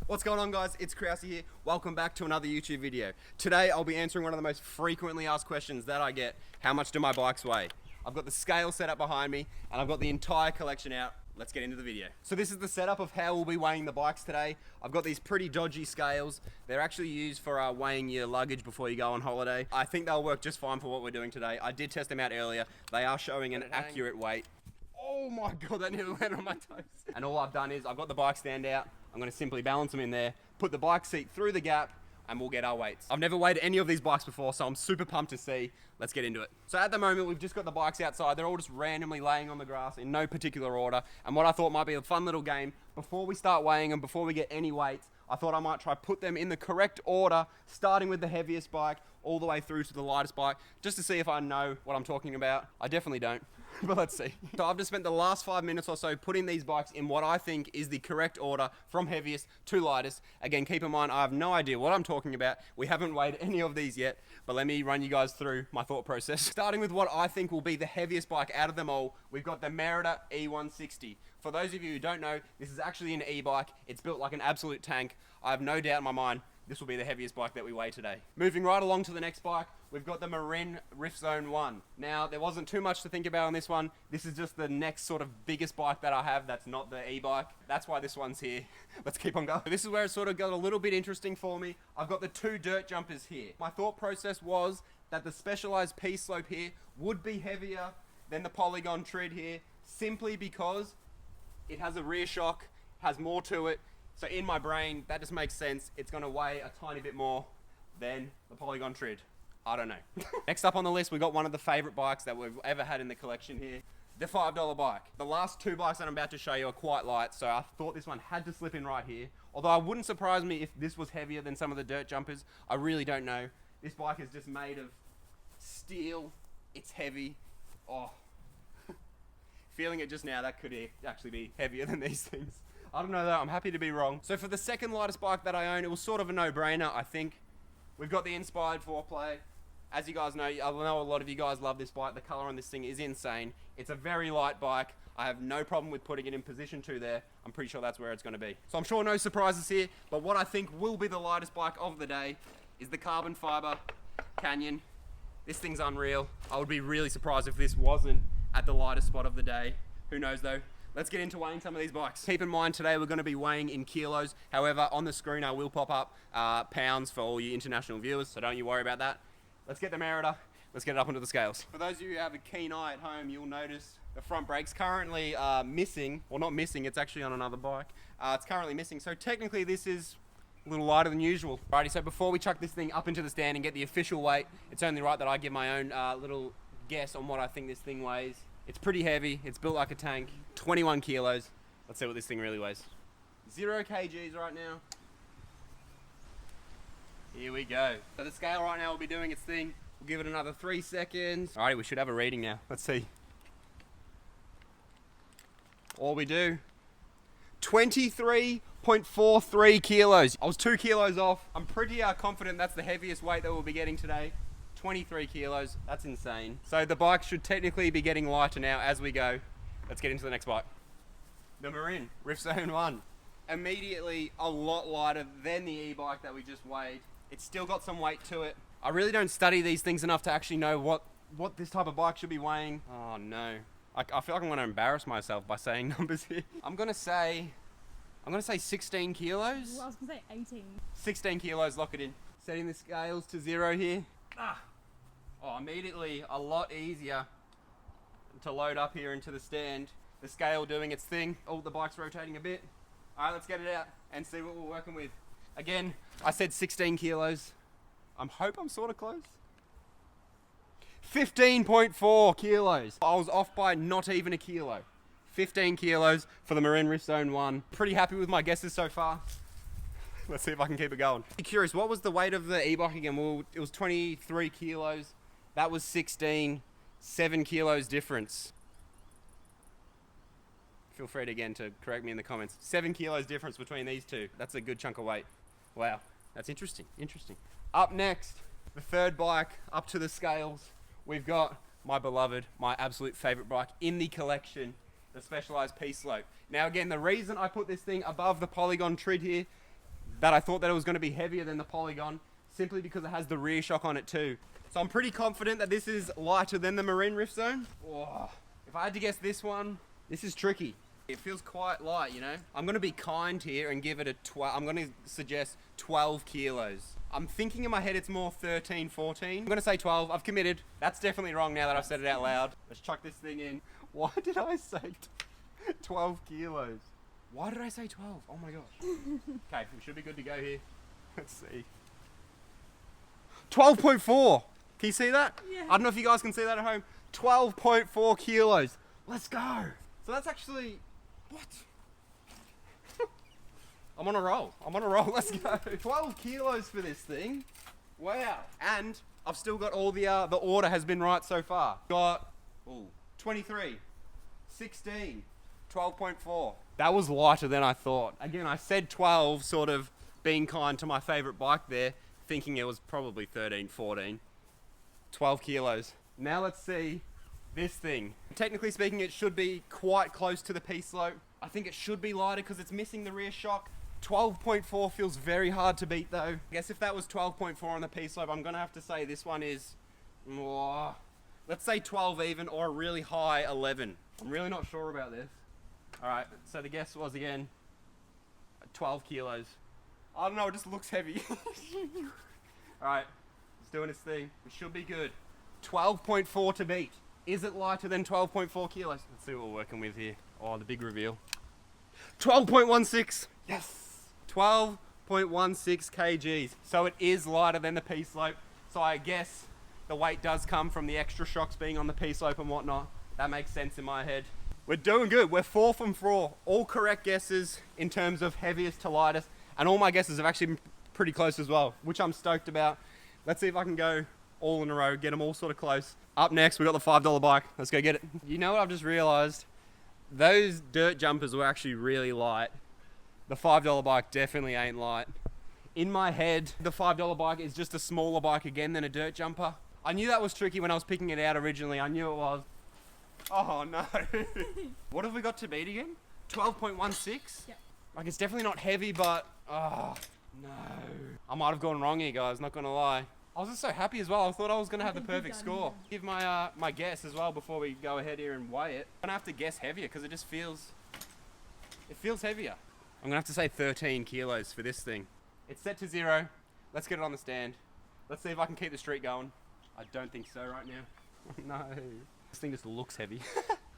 What's going on, guys? It's Krause here. Welcome back to another YouTube video. Today I'll be answering one of the most frequently asked questions that I get. How much do my bikes weigh? I've got the scale set up behind me and I've got the entire collection out. Let's get into the video. So this is the setup of how we'll be weighing the bikes today. I've got these pretty dodgy scales. They're actually used for weighing your luggage before you go on holiday. I think they'll work just fine for what we're doing today. I did test them out earlier. They are showing an accurate weight. Oh my God, that nearly went on my toes. And all I've done is I've got the bike stand out. I'm gonna simply balance them in there, put the bike seat through the gap, and we'll get our weights. I've never weighed any of these bikes before, so I'm super pumped to see. Let's get into it. So at the moment, we've just got the bikes outside. They're all just randomly laying on the grass in no particular order. And what I thought might be a fun little game, before we start weighing them, before we get any weights, I thought I might try put them in the correct order, starting with the heaviest bike, all the way through to the lightest bike, just to see if I know what I'm talking about. I definitely don't. But let's see. So I've just spent the last 5 minutes or so putting these bikes in what I think is the correct order from heaviest to lightest. Again, keep in mind, I have no idea what I'm talking about. We haven't weighed any of these yet, but let me run you guys through my thought process. Starting with what I think will be the heaviest bike out of them all, we've got the Merida E160. For those of you who don't know, this is actually an e-bike. It's built like an absolute tank. I have no doubt in my mind this will be the heaviest bike that we weigh today. Moving right along to the next bike, we've got the Marin Rift Zone 1. Now, there wasn't too much to think about on this one. This is just the next sort of biggest bike that I have that's not the e-bike. That's why this one's here. Let's keep on going. This is where it sort of got a little bit interesting for me. I've got the two dirt jumpers here. My thought process was that the Specialized P-Slope here would be heavier than the Polygon Trid here, simply because it has a rear shock, has more to it. So in my brain, that just makes sense. It's gonna weigh a tiny bit more than the Polygon Trid. I don't know. Next up on the list, we've got one of the favorite bikes that we've ever had in the collection here, the $5 bike. The last two bikes that I'm about to show you are quite light, so I thought this one had to slip in right here. Although it wouldn't surprise me if this was heavier than some of the dirt jumpers. I really don't know. This bike is just made of steel. It's heavy. Oh, feeling it just now, that could actually be heavier than these things. I don't know though, I'm happy to be wrong. So for the second lightest bike that I own, it was sort of a no-brainer, I think. We've got the Inspired 4Play. As you guys know, I know a lot of you guys love this bike. The color on this thing is insane. It's a very light bike. I have no problem with putting it in position 2 there. I'm pretty sure that's where it's gonna be. So I'm sure no surprises here, but what I think will be the lightest bike of the day is the carbon fiber Canyon. This thing's unreal. I would be really surprised if this wasn't at the lightest spot of the day. Who knows though? Let's get into weighing some of these bikes. Keep in mind today we're going to be weighing in kilos. However, on the screen I will pop up pounds for all you international viewers, so don't you worry about that. Let's get the Merida. Let's get it up onto the scales. For those of you who have a keen eye at home, you'll notice the front brake's currently missing. Well, not missing, it's actually on another bike. It's currently missing, so technically this is a little lighter than usual. Alrighty, so before we chuck this thing up into the stand and get the official weight, it's only right that I give my own little guess on what I think this thing weighs. It's pretty heavy, it's built like a tank, 21 kilos. Let's see what this thing really weighs. 0 kgs right now. Here we go. So the scale right now will be doing its thing. We'll give it another 3 seconds. Alrighty, we should have a reading now. Let's see. All we do, 23.43 kilos. I was 2 kilos off. I'm pretty confident that's the heaviest weight that we'll be getting today. 23 kilos, that's insane. So the bike should technically be getting lighter now as we go. Let's get into the next bike. The Marin Rift Zone 1. Immediately a lot lighter than the e-bike that we just weighed. It's still got some weight to it. I really don't study these things enough to actually know what this type of bike should be weighing. Oh no. I feel like I'm gonna embarrass myself by saying numbers here. I'm gonna say 16 kilos. Well, I was gonna say 18. 16 kilos, lock it in. Setting the scales to 0 here. Oh, immediately a lot easier to load up here into the stand. The scale doing its thing. Oh, the bike's rotating a bit. All right, let's get it out and see what we're working with. Again, I said 16 kilos. I hope I'm sort of close. 15.4 kilos. I was off by not even a kilo. 15 kilos for the Marin Rift Zone 1. Pretty happy with my guesses so far. Let's see if I can keep it going. I'm curious, what was the weight of the e-bike again? Well, it was 23 kilos. That was 16. 7 kilos difference. Feel free again to correct me in the comments. 7 kilos difference between these two. That's a good chunk of weight. Wow, that's interesting, interesting. Up next, the third bike up to the scales. We've got my beloved, my absolute favorite bike in the collection, the Specialized P-Slope. Now again, the reason I put this thing above the Polygon Trid here that I thought that it was going to be heavier than the Polygon, simply because it has the rear shock on it too. So I'm pretty confident that this is lighter than the Marine Rift Zone. Oh, if I had to guess this one, this is tricky. It feels quite light, you know? I'm going to be kind here and give it a 12. I'm going to suggest 12 kilos. I'm thinking in my head it's more 13, 14. I'm going to say 12. I've committed. That's definitely wrong now that I've said it out loud. Let's chuck this thing in. Why did I say 12 kilos? Why did I say 12? Oh my gosh. Okay, we should be good to go here. Let's see. 12.4. Can you see that? Yeah. I don't know if you guys can see that at home. 12.4 kilos. Let's go. So that's actually, what? I'm on a roll. Let's go. 12 kilos for this thing. Wow. And I've still got all the order has been right so far. Got 23, 16, 12.4. That was lighter than I thought. Again, I said 12, sort of being kind to my favorite bike there, thinking it was probably 13, 14. 12 kilos. Now let's see this thing. Technically speaking, it should be quite close to the P-Slope. I think it should be lighter because it's missing the rear shock. 12.4 feels very hard to beat though. I guess if that was 12.4 on the P-Slope, I'm gonna have to say this one is, let's say 12 even, or a really high 11. I'm really not sure about this. All right, so the guess was again, 12 kilos. I don't know, it just looks heavy. All right, it's doing its thing. It should be good. 12.4 to beat. Is it lighter than 12.4 kilos? Let's see what we're working with here. Oh, the big reveal. 12.16. Yes. 12.16 kgs. So it is lighter than the P-Slope. So I guess the weight does come from the extra shocks being on the P-Slope and whatnot. That makes sense in my head. We're doing good. We're 4 from 4. All correct guesses in terms of heaviest to lightest. And all my guesses have actually been pretty close as well, which I'm stoked about. Let's see if I can go all in a row, get them all sort of close. Up next, we got the $5 bike. Let's go get it. You know what I've just realized? Those dirt jumpers were actually really light. The $5 bike definitely ain't light. In my head, the $5 bike is just a smaller bike again than a dirt jumper. I knew that was tricky when I was picking it out originally. I knew it was. Oh no. What have we got to beat again? 12.16? Yep. Like, it's definitely not heavy, but oh no. I might have gone wrong here, guys, not gonna lie. I was just so happy as well. I thought I was gonna have the perfect score. Give my my guess as well before we go ahead here and weigh it. I'm gonna have to guess heavier because it feels heavier. I'm gonna have to say 13 kilos for this thing. It's set to 0. Let's get it on the stand. Let's see if I can keep the streak going. I don't think so right now. No. This thing just looks heavy.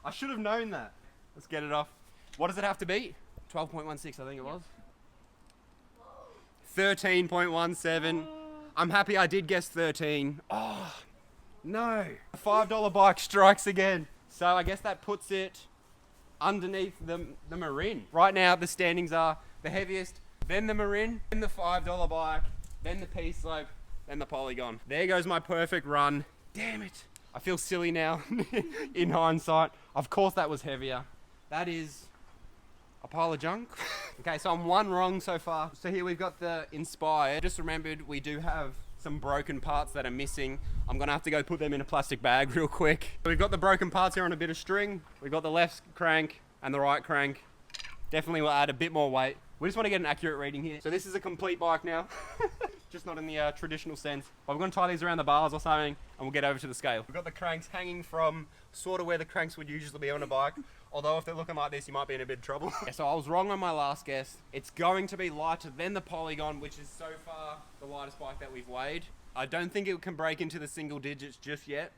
I should have known that. Let's get it off. What does it have to be? 12.16, I think it was. 13.17. I'm happy I did guess 13. Oh, no. The $5 bike strikes again. So I guess that puts it underneath the Marin. Right now, the standings are the heaviest, then the Marin, then the $5 bike, then the P-Slope, then the Polygon. There goes my perfect run. Damn it. I feel silly now in hindsight. Of course that was heavier. That is a pile of junk. Okay, so I'm 1 wrong so far. So here we've got the Inspire. Just remembered we do have some broken parts that are missing. I'm gonna have to go put them in a plastic bag real quick. So we've got the broken parts here on a bit of string. We've got the left crank and the right crank. Definitely will add a bit more weight. We just want to get an accurate reading here. So this is a complete bike now. Just not in the traditional sense. But we're going to tie these around the bars or something and we'll get over to the scale. We've got the cranks hanging from sort of where the cranks would usually be on a bike. Although if they're looking like this, you might be in a bit of trouble. Yeah, so I was wrong on my last guess. It's going to be lighter than the Polygon, which is so far the lightest bike that we've weighed. I don't think it can break into the single digits just yet.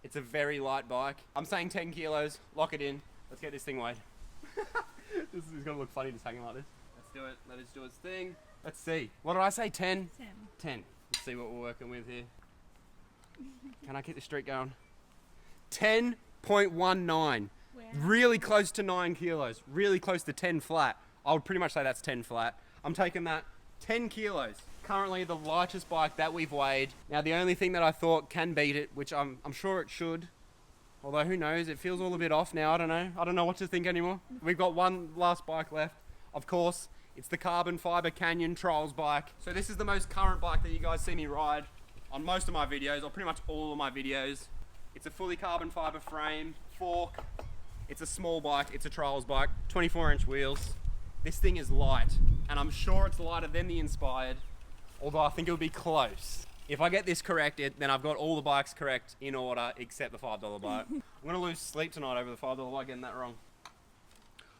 It's a very light bike. I'm saying 10 kilos, lock it in. Let's get this thing weighed. This is gonna look funny just hanging like this. Let's do it, let it do its thing. Let's see. What did I say, 10? 10. 10. Let's see what we're working with here. Can I keep the streak going? 10.19. Wow. Really close to 9 kilos. Really close to 10 flat. I would pretty much say that's 10 flat. I'm taking that 10 kilos. Currently the lightest bike that we've weighed. Now the only thing that I thought can beat it, which I'm sure it should, although who knows, it feels all a bit off now, I don't know. I don't know what to think anymore. We've got one last bike left. Of course, it's the Carbon Fiber Canyon Trials bike. So this is the most current bike that you guys see me ride on most of my videos, or pretty much all of my videos. It's a fully carbon fiber frame, fork. It's a small bike, it's a trials bike, 24-inch wheels. This thing is light, and I'm sure it's lighter than the Inspired, although I think it would be close. If I get this corrected, then I've got all the bikes correct in order except the $5 bike. I'm gonna lose sleep tonight over the $5 bike getting that wrong.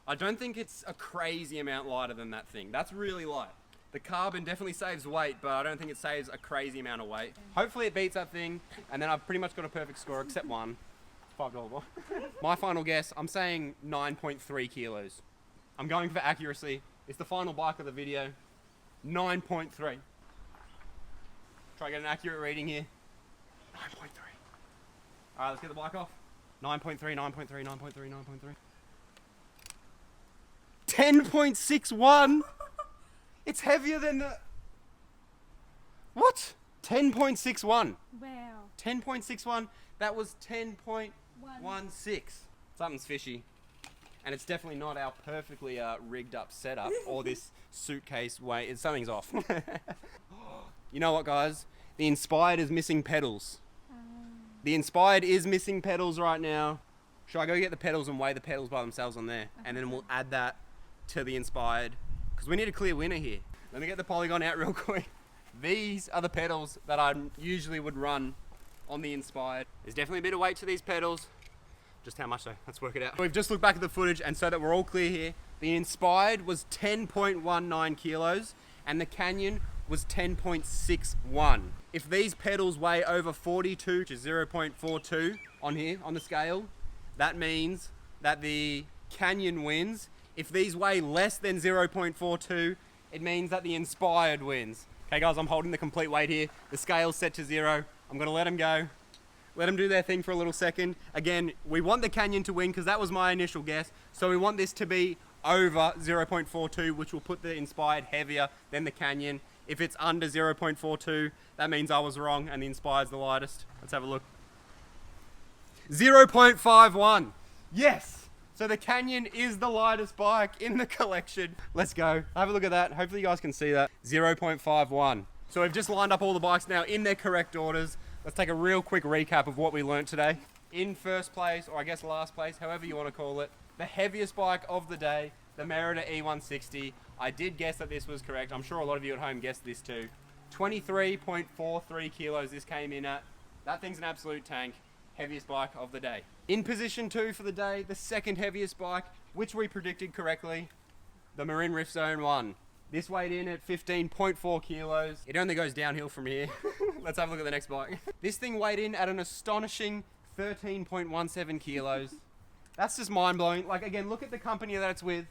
I don't think it's a crazy amount lighter than that thing. That's really light. The carbon definitely saves weight, but I don't think it saves a crazy amount of weight. Hopefully it beats that thing, and then I've pretty much got a perfect score except one. $5 bike. My final guess, I'm saying 9.3 kilos. I'm going for accuracy. It's the final bike of the video. 9.3. Try to get an accurate reading here. 9.3. Alright, let's get the bike off. 9.3, 9.3, 9.3, 9.3. 10.61! It's heavier than the... What? 10.61. Wow. 10.61. That was 10.16. Something's fishy. And it's definitely not our perfectly rigged up setup or this suitcase way. Something's off. You know what, guys? The Inspired is missing pedals. The Inspired is missing pedals right now. Should I go get the pedals and weigh the pedals by themselves on there? And then we'll add that to the Inspired. Because we need a clear winner here. Let me get the Polygon out real quick. These are the pedals that I usually would run on the Inspired. There's definitely a bit of weight to these pedals. Just how much though? Let's work it out. We've just looked back at the footage, and so that we're all clear here, the Inspired was 10.19 kilos and the Canyon was 10.61. If these pedals weigh over 42, which is 0.42 on here on the scale, that means that the Canyon wins. If these weigh less than 0.42, it means that the Inspired wins. Okay guys, I'm holding the complete weight here. The scale's set to 0. I'm gonna let them go. Let them do their thing for a little second. Again, we want the Canyon to win because that was my initial guess. So we want this to be over 0.42, which will put the Inspired heavier than the Canyon. If it's under 0.42, that means I was wrong and the Inspired's the lightest. Let's have a look. 0.51. Yes! So the Canyon is the lightest bike in the collection. Let's go. Have a look at that. Hopefully you guys can see that. 0.51. So we've just lined up all the bikes now in their correct orders. Let's take a real quick recap of what we learnt today. In first place, or I guess last place, however you want to call it, the heaviest bike of the day, the Merida E160. I did guess that this was correct. I'm sure a lot of you at home guessed this too. 23.43 kilos this came in at. That thing's an absolute tank. Heaviest bike of the day. In position 2 for the day, the second heaviest bike, which we predicted correctly, the Marin Rift Zone 1. This weighed in at 15.4 kilos. It only goes downhill from here. Let's have a look at the next bike. This thing weighed in at an astonishing 13.17 kilos. That's just mind-blowing. Like, again, look at the company that it's with.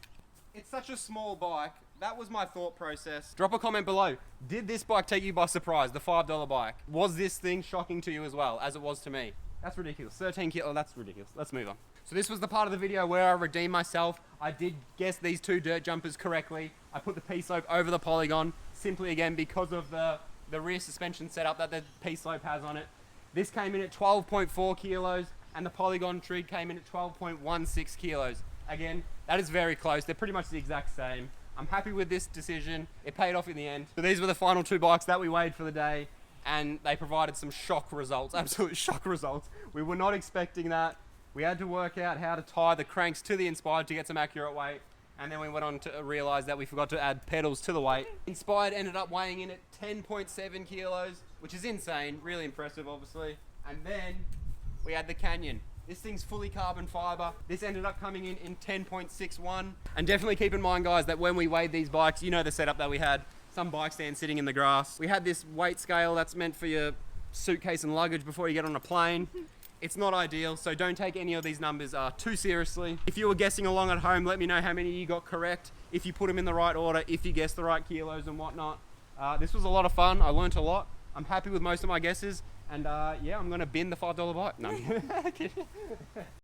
It's such a small bike. That was my thought process. Drop a comment below. Did this bike take you by surprise, the $5 bike? Was this thing shocking to you as well, as it was to me? That's ridiculous. 13 kilos, that's ridiculous. Let's move on. So this was the part of the video where I redeemed myself. I did guess these two dirt jumpers correctly. I put the P-Slope over the Polygon, simply again because of the rear suspension setup that the P-Slope has on it. This came in at 12.4 kilos and the Polygon Trig came in at 12.16 kilos. Again, that is very close. They're pretty much the exact same. I'm happy with this decision. It paid off in the end. So these were the final two bikes that we weighed for the day, and they provided some shock results, absolute shock results. We were not expecting that. We had to work out how to tie the cranks to the Inspired to get some accurate weight. And then we went on to realize that we forgot to add pedals to the weight. Inspired ended up weighing in at 10.7 kilos, which is insane, really impressive obviously. And then we had the Canyon. This thing's fully carbon fiber. This ended up coming in 10.61. And definitely keep in mind guys that when we weighed these bikes, you know the setup that we had. Some bike stand sitting in the grass. We had this weight scale that's meant for your suitcase and luggage before you get on a plane. It's not ideal, so don't take any of these numbers too seriously. If you were guessing along at home, let me know how many you got correct, if you put them in the right order, if you guessed the right kilos and whatnot. This was a lot of fun. I learnt a lot. I'm happy with most of my guesses, and yeah, I'm gonna bin the $5 bike. No.